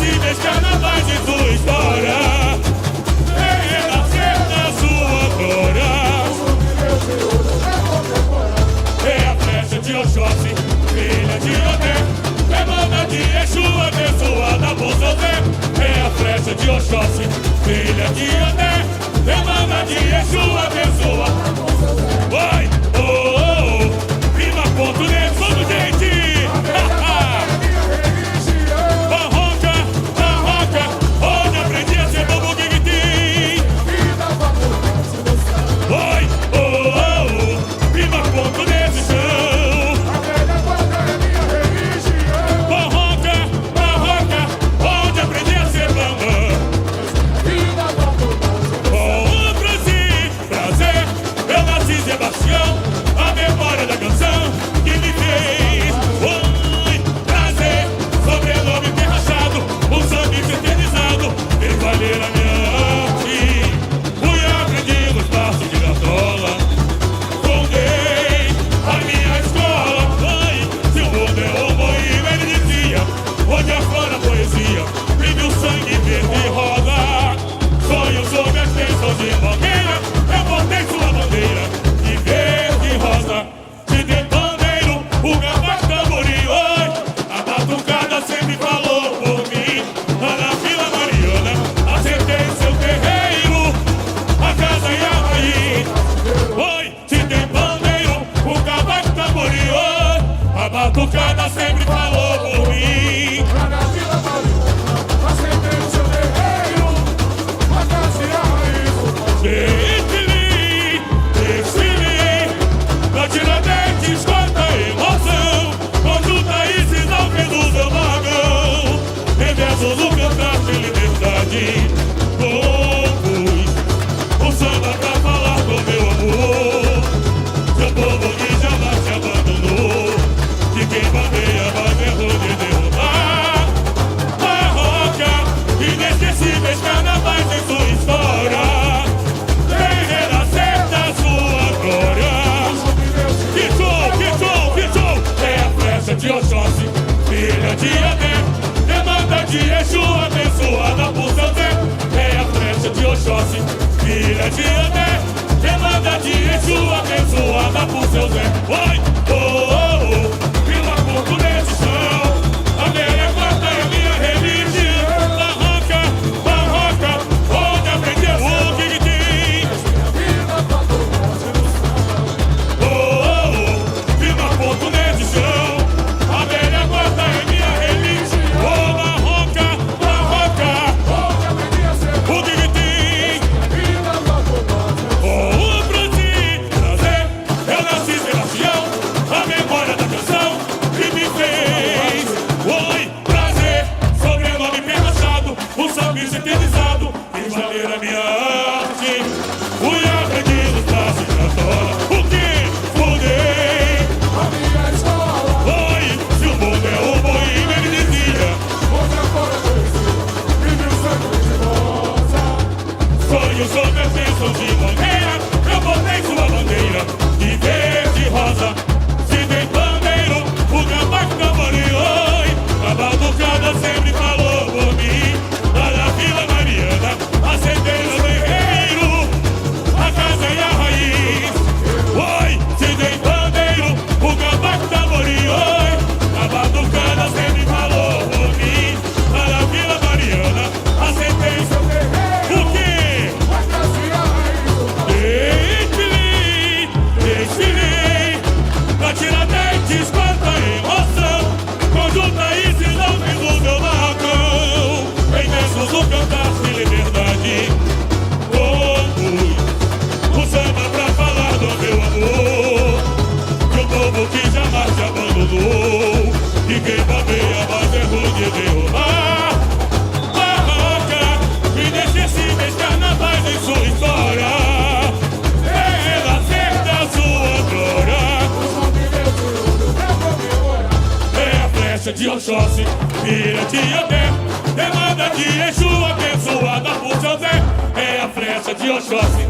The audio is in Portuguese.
inesquecíveis carnavais de sua história. Vem renascer na sua glória. É a flecha de Oxóssi, filha de Odé, demanda de Exu, abençoada por seu Zé. É a flecha de Oxóssi, filha de Odé, demanda de Exu, abençoada por seu Zé. Vai, oh, oh, oh, prima ponto nele, vamos gente. Barroca, barroca, onde aprendi a ser bobo guiguitim. Vai, oh, oh, oh, prima ponto nesse chão. Barroca, barroca, onde aprendi a ser bambam. Com o prazer, eu nasci Sebastião, a memória da canção que me fez. Oi, prazer, sobrenome bem rachado, o sangue eternizado, fez valer a minha arte. Fui aprendido nos passos de Gatola, fundei a minha escola. Oi, se o mundo é homoíno, ele dizia, onde aflora a poesia, vive o sangue verde e rosa. Sonho sob as bênçãos de Mangueira, eu botei sua bandeira de verde e rosa. Te dei pandeiro, o gambá tamborim. Oi, a batucada sempre falou por mim. Lá na Vila Mariana, acertei seu terreiro, a casa e a raiz. Oi, te dei pandeiro, o gambá tamborim. Oi, a batucada sempre falou por mim. Lá na Vila Mariana, acertei o seu terreiro, a casa e a raiz. Desfile, na Tiradentes, quanta emoção, conjunta esses alfedos do vagão, reversos o cantar de liberdade. Compus o samba pra falar do meu amor, seu povo que jamais se abandonou, de quem bandeia mais errou de derrubar. Barroca, inesquecíveis carnavais em sua história. Vem renascer da sua glória. Que show, que show, que show. É a flecha de Oxóssi, filha de Adé, demanda de Exu, abençoada por seu Zé. É a flecha de Oxóssi, filha de Adé, demanda de Exu, abençoada por seu Zé. Vai, oh, oh, oh, pila pouco nesse chão. A velha guarda é minha religião. Barroca, barroca, onde aprendi a ser guiguitim. Oh, oh, oh, firma ponto nesse chão. A velha guarda é minha religião. Oh, barroca, barroca, o guiguitim. Oh, o prazer, eu nasci Sebastião, a memória da canção que me fez. Oi, prazer, sobrenome bem rachado, o sangue eternizado, fez valer a minha arte. Fui aprendido nos passos da tola, o que fundei A minha escola, Oi, se o mundo é homoíno, ele dizia, onde afora a poesia, vive o sangue de rosa. sonho sob as bênçãos de Mangueira, eu botei sua bandeira de verde e rosa. Se tem pandeiro, o gambá tamborim. Oi, a batucada sempre falou por mim. Lá na Vila Mariana, acendei o terreiro, a casa e a raiz. Oi, se tem pandeiro, o gambá tamborim. Oi, a batucada sempre falou por mim. Lá na Vila Mariana, acendei seu terreiro. O quê? A casa e a raiz. Desfilei, pra Tiradentes, quanta emoção, conjunta esses alvos do meu barracão, em versos o cantar de liberdade. Compus o samba pra falar do meu amor, de um povo que jamais se abandonou, e quem babeia mais errou de derrubar. Barroca, inesquecíveis carnavais em sua história. Vem renascer da sua glória. É a flecha de Oxóssi, filha de Odé, demanda de Exu, abençoada por seu Zé. É a flecha de Oxóssi,